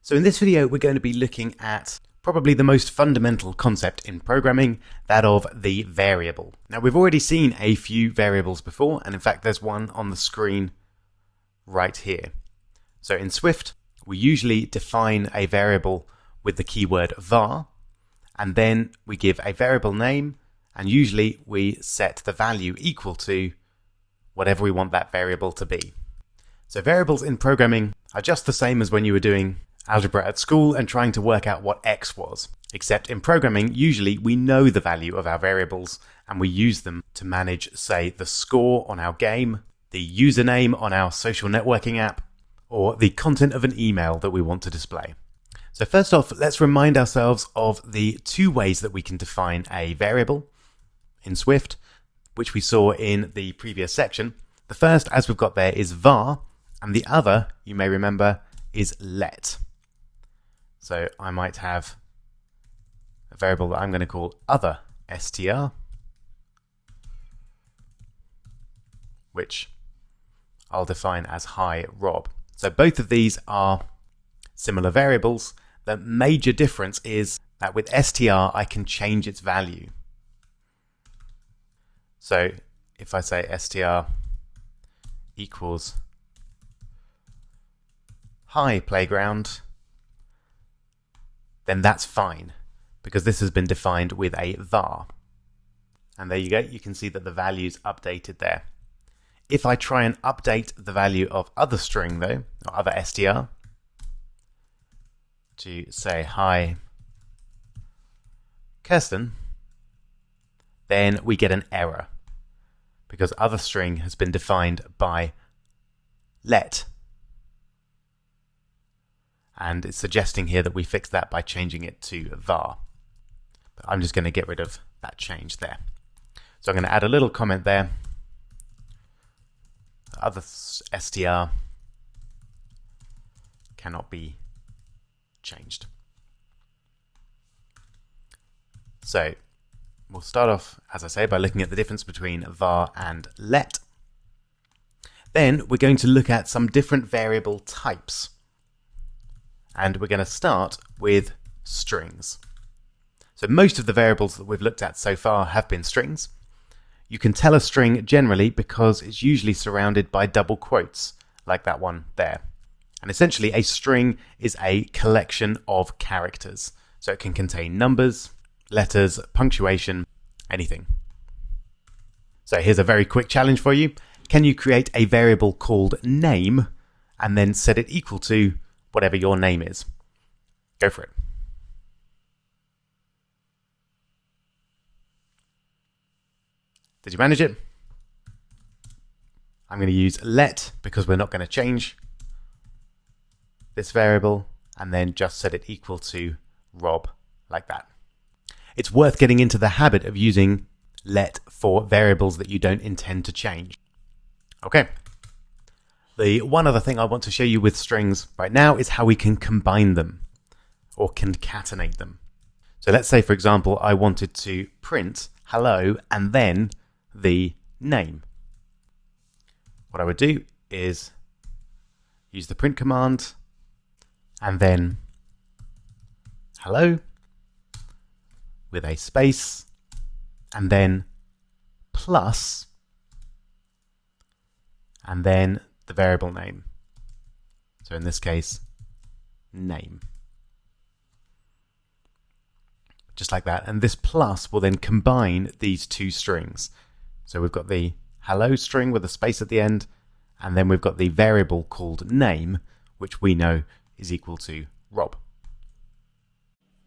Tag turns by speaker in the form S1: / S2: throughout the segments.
S1: So in this video, we're going to be looking at probably the most fundamental concept in programming, that of the variable. Now, we've already seen a few variables before, and in fact, there's one on the screen right here. So in Swift, we usually define a variable with the keyword var, and then we give a variable name, and usually we set the value equal to whatever we want that variable to be. So variables in programming are just the same as when you were doing algebra at school and trying to work out what x was. Except in programming, usually we know the value of our variables and we use them to manage, say, the score on our game, the username on our social networking app, or the content of an email that we want to display. So first off, let's remind ourselves of the two ways that we can define a variable in Swift, which we saw in the previous section. The first, as we've got there, is var, and the other, you may remember, is let. So I might have a variable that I'm going to call other str, which I'll define as hi Rob. So both of these are similar variables. The major difference is that with str I can change its value. So if I say str equals hi playground, then that's fine, because this has been defined with a var. And there you go, you can see that the value's updated there. If I try and update the value of other string though, or other str, to say hi Kirsten, then we get an error, because other string has been defined by let. And it's suggesting here that we fix that by changing it to var. But I'm just going to get rid of that change there. So I'm going to add a little comment there. Other str cannot be changed. So we'll start off, as I say, by looking at the difference between var and let. Then we're going to look at some different variable types. And we're going to start with strings. So most of the variables that we've looked at so far have been strings. You can tell a string generally because it's usually surrounded by double quotes, like that one there. And essentially a string is a collection of characters. So it can contain numbers, letters, punctuation, anything. So here's a very quick challenge for you. Can you create a variable called name and then set it equal to whatever your name is? Go for it. Did you manage it? I'm going to use let because we're not going to change this variable, and then just set it equal to Rob, like that. It's worth getting into the habit of using let for variables that you don't intend to change. Okay. The one other thing I want to show you with strings right now is how we can combine them or concatenate them. So let's say, for example, I wanted to print hello and then the name. What I would do is use the print command and then hello with a space and then plus and then the variable name. So in this case, name. Just like that. And this plus will then combine these two strings. So we've got the hello string with a space at the end, and then we've got the variable called name, which we know is equal to Rob.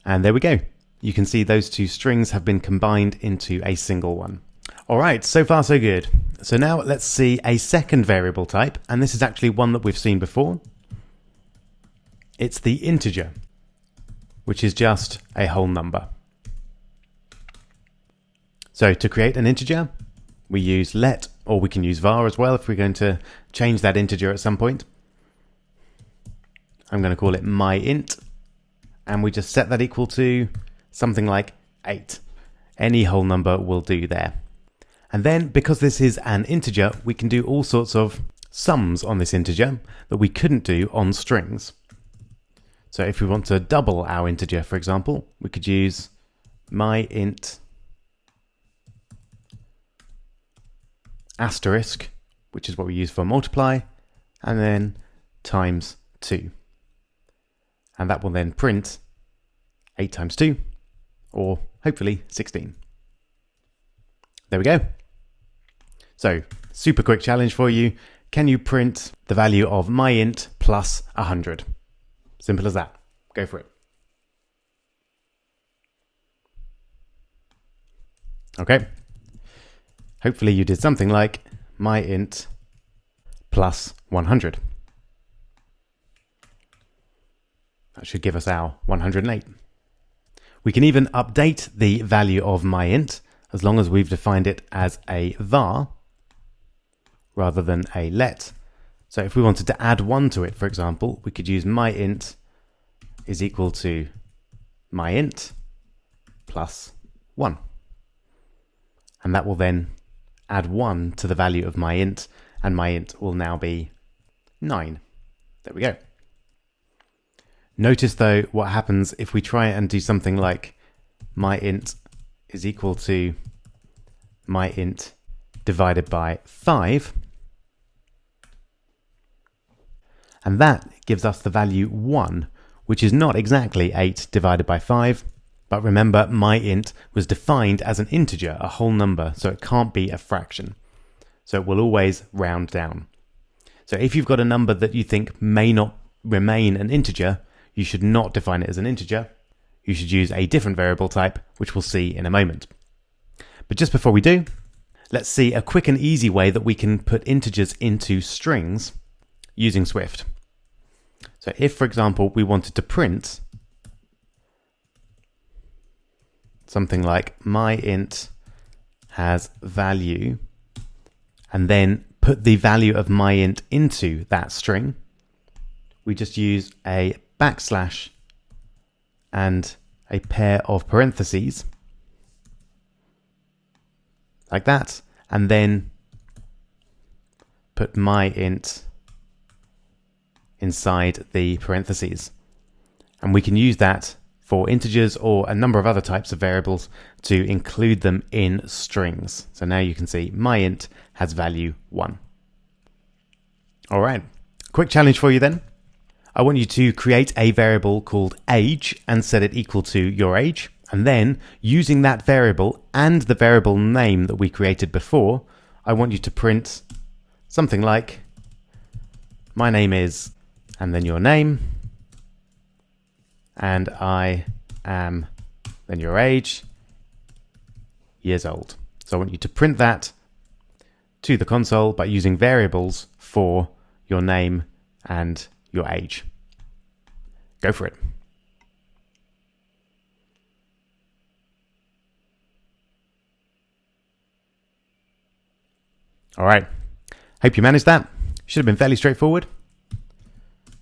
S1: And there we go. You can see those two strings have been combined into a single one. All right, so far so good. So now let's see a second variable type, and this is actually one that we've seen before. It's the integer, which is just a whole number. So to create an integer, we use let, or we can use var as well if we're going to change that integer at some point. I'm going to call it myInt, and we just set that equal to something like 8. Any whole number will do there. And then, because this is an integer, we can do all sorts of sums on this integer that we couldn't do on strings. So if we want to double our integer, for example, we could use myInt asterisk, which is what we use for multiply, and then times 2. And that will then print 8 times 2, or hopefully 16. There we go. So, super quick challenge for you. Can you print the value of myInt plus 100? Simple as that. Go for it. Okay. Hopefully you did something like myInt plus 100. That should give us our 108. We can even update the value of myInt as long as we've defined it as a var rather than a let. So if we wanted to add 1 to it, for example, we could use myInt is equal to myInt plus 1. And that will then add 1 to the value of myInt, and myInt will now be 9. There we go. Notice though what happens if we try and do something like myInt is equal to myInt divided by 5. And that gives us the value 1, which is not exactly 8 divided by 5. But remember, myInt was defined as an integer, a whole number, so it can't be a fraction. So it will always round down. So if you've got a number that you think may not remain an integer, you should not define it as an integer. You should use a different variable type, which we'll see in a moment. But just before we do, let's see a quick and easy way that we can put integers into strings using Swift. So if, for example, we wanted to print something like myInt has value, and then put the value of myInt into that string, we just use a backslash and a pair of parentheses, like that, and then put myInt inside the parentheses. And we can use that for integers or a number of other types of variables to include them in strings. So now you can see myInt has value 1. All right, quick challenge for you then. I want you to create a variable called age and set it equal to your age. And then using that variable and the variable name that we created before, I want you to print something like my name is, and then your name, and I am, then your age, years old. So I want you to print that to the console by using variables for your name and your age. Go for it. All right, hope you managed that. Should have been fairly straightforward.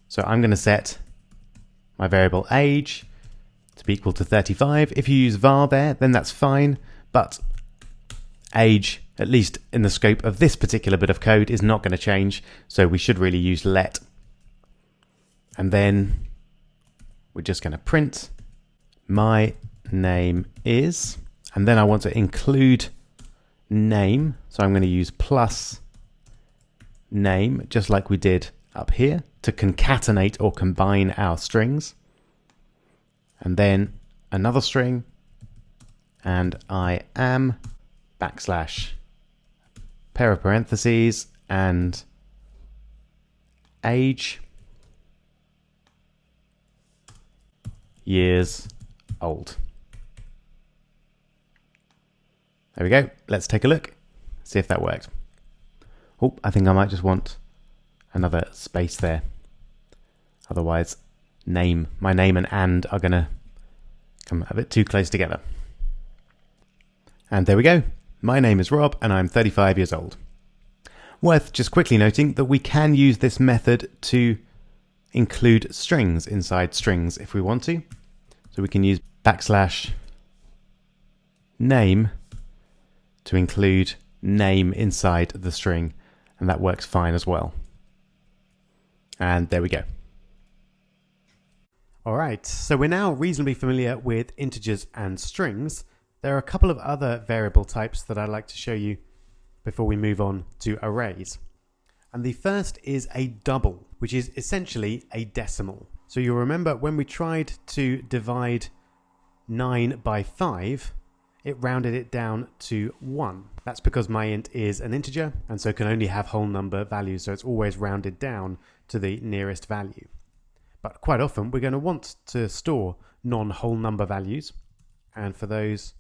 S1: So I'm going to set my variable age to be equal to 35. If you use var there, then that's fine, but age, at least in the scope of this particular bit of code, is not going to change, so we should really use let. And then we're just going to print my name is, and then I want to include name, so I'm going to use plus name, just like we did up here, to concatenate or combine our strings. And then another string, and I am backslash pair of parentheses and age years old. There we go. Let's take a look, see if that worked. Oh, I think I might just want another space there. Otherwise, my name and are going to come a bit too close together. And there we go. My name is Rob and I'm 35 years old. Worth just quickly noting that we can use this method to include strings inside strings if we want to. So we can use backslash name to include name inside the string, and that works fine as well. And there we go.
S2: Alright, so we're now reasonably familiar with integers and strings. There are a couple of other variable types that I'd like to show you before we move on to arrays. And the first is a double, which is essentially a decimal. So you'll remember when we tried to divide 9 by 5, it rounded it down to 1. That's because my int is an integer and so can only have whole number values, so it's always rounded down to the nearest value. But quite often we're going to want to store non-whole number values, and for those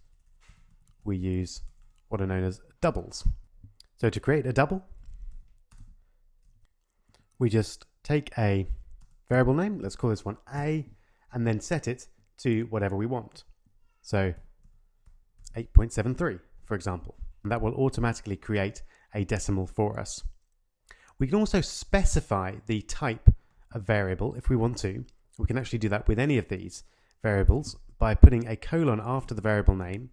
S2: we use what are known as doubles. So to create a double, we just take a variable name, let's call this one A, and then set it to whatever we want. So 8.73, for example, and that will automatically create a decimal for us. We can also specify the type of variable if we want to. We can actually do that with any of these variables by putting a colon after the variable name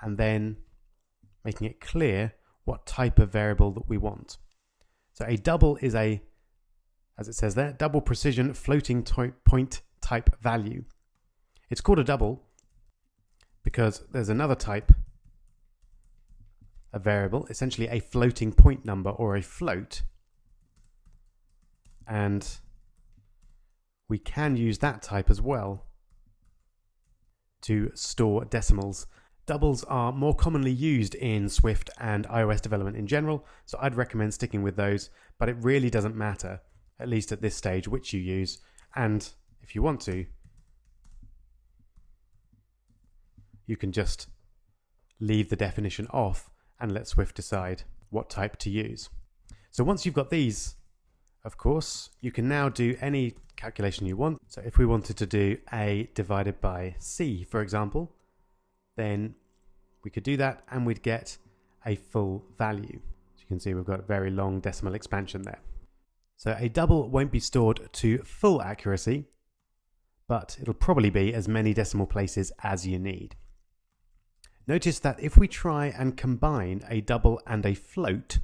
S2: and then making it clear what type of variable that we want. So a double is a, as it says there, double precision floating point type value. It's called a double because there's another type of variable, essentially a floating point number or a float, and we can use that type as well to store decimals. Doubles are more commonly used in Swift and iOS development in general, so I'd recommend sticking with those, but it really doesn't matter, at least at this stage, which you use, and if you want to, you can just leave the definition off and let Swift decide what type to use. So once you've got these, of course, you can now do any calculation you want. So if we wanted to do A divided by C, for example, then we could do that and we'd get a full value. As you can see, we've got a very long decimal expansion there. So a double won't be stored to full accuracy, but it'll probably be as many decimal places as you need. Notice that if we try and combine a double and a float,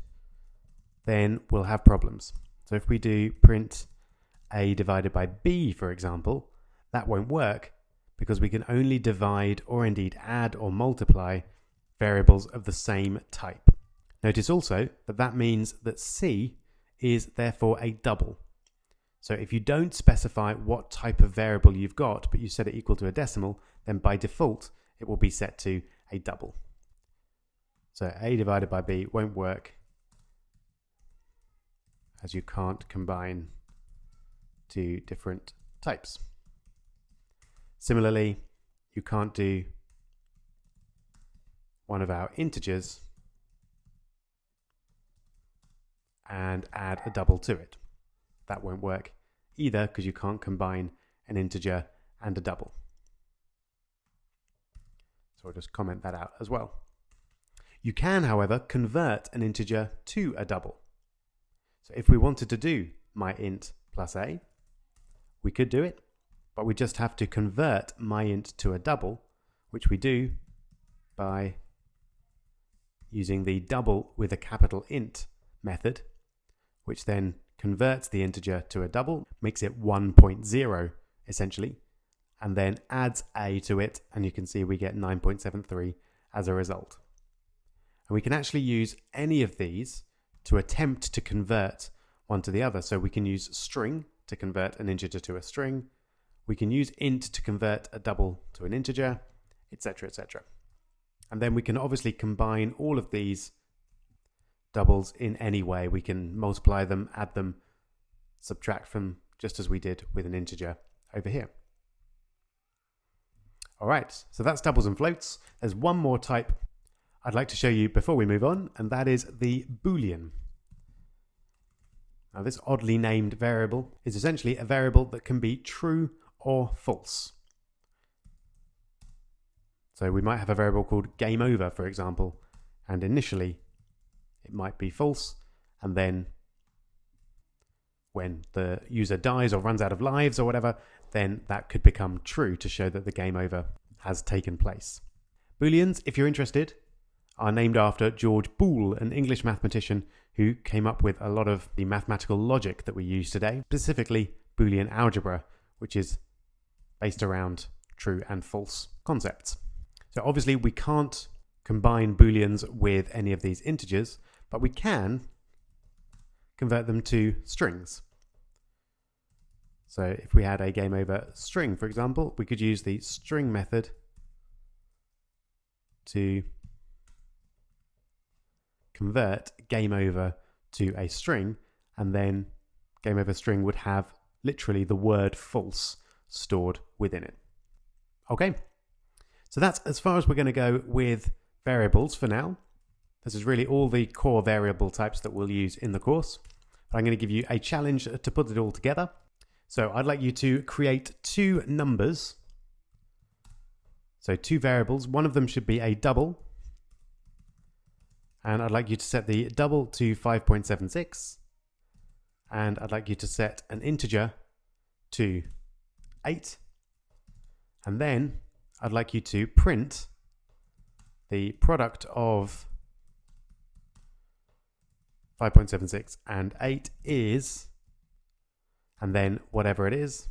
S2: then we'll have problems. So if we do print A divided by B, for example, that won't work because we can only divide or indeed add or multiply variables of the same type. Notice also that that means that C is therefore a double. So if you don't specify what type of variable you've got, but you set it equal to a decimal, then by default it will be set to a double. So A divided by B won't work, as you can't combine two different types. Similarly, you can't do one of our integers and add a double to it. That won't work either because you can't combine an integer and a double. So I'll just comment that out as well. You can, however, convert an integer to a double. So if we wanted to do myInt plus A, we could do it, but we just have to convert myInt to a double, which we do by using the double with a capital int method, which then converts the integer to a double, makes it 1.0 essentially, and then adds A to it, and you can see we get 9.73 as a result. And we can actually use any of these to attempt to convert one to the other. So we can use string to convert an integer to a string. We can use int to convert a double to an integer, etc., etc. And then we can obviously combine all of these doubles in any way. We can multiply them, add them, subtract from, just as we did with an integer over here. All right, so that's doubles and floats. There's one more type I'd like to show you before we move on, and that is the Boolean. Now, this oddly named variable is essentially a variable that can be true or false. So we might have a variable called game over, for example, and initially it might be false, and then when the user dies or runs out of lives or whatever, then that could become true to show that the game over has taken place. Booleans, if you're interested, are named after George Boole, an English mathematician who came up with a lot of the mathematical logic that we use today, specifically Boolean algebra, which is based around true and false concepts. So obviously we can't combine booleans with any of these integers, but we can convert them to strings. So if we had a game over string, for example, we could use the string method to convert game over to a string, and then game over string would have literally the word false stored within it. Okay, so that's as far as we're going to go with variables for now. This is really all the core variable types that we'll use in the course. I'm going to give you a challenge to put it all together. So I'd like you to create two numbers. So two variables. One of them should be a double. And I'd like you to set the double to 5.76. And I'd like you to set an integer to 8. And then I'd like you to print the product of 5.76 and 8 is, and then whatever it is.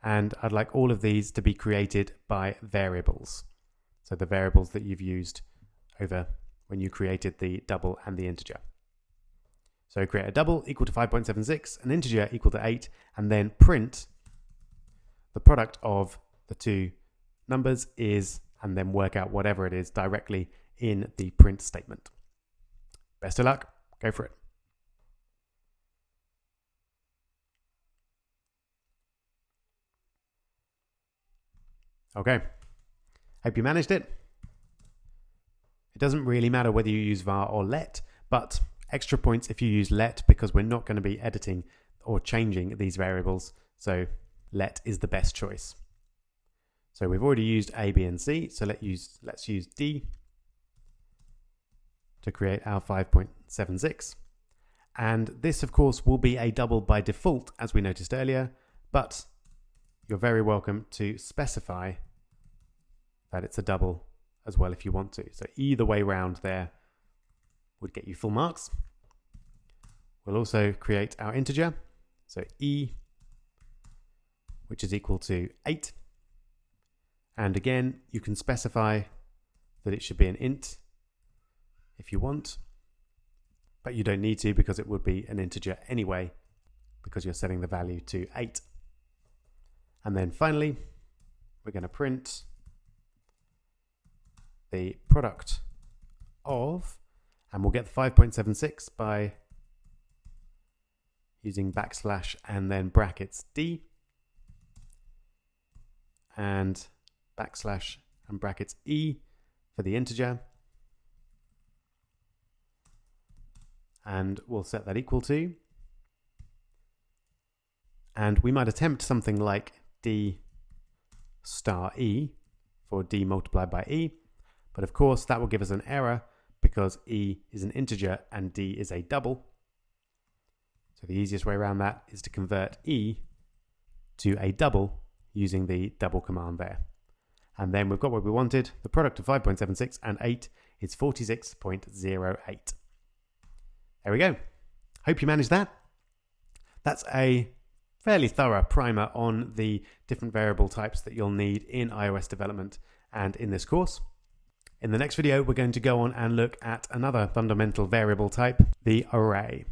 S2: And I'd like all of these to be created by variables. So the variables that you've used over when you created the double and the integer. So create a double equal to 5.76, an integer equal to 8, and then print the product of the two numbers is, and then work out whatever it is directly in the print statement. Best of luck. Go for it. Okay. Hope you managed it. It doesn't really matter whether you use var or let, but extra points if you use let, because we're not going to be editing or changing these variables. So let is the best choice. So we've already used A, B, and C. So let's use D to create our 5.76. And this, of course, will be a double by default, as we noticed earlier, but you're very welcome to specify that it's a double as well if you want to. So either way round there would get you full marks. We'll also create our integer. So E, which is equal to 8. And again, you can specify that it should be an int if you want, but you don't need to because it would be an integer anyway, because you're setting the value to 8. And then finally, we're going to print the product of, and we'll get the 5.76 by using backslash and then brackets D, and backslash and brackets E for the integer. And we'll set that equal to, and we might attempt something like D star E for D multiplied by E, but of course that will give us an error because E is an integer and D is a double. So the easiest way around that is to convert E to a double using the double command there. And then we've got what we wanted. The product of 5.76 and 8 is 46.08. There we go. Hope you managed that. That's a fairly thorough primer on the different variable types that you'll need in iOS development and in this course. In the next video, we're going to go on and look at another fundamental variable type, the array.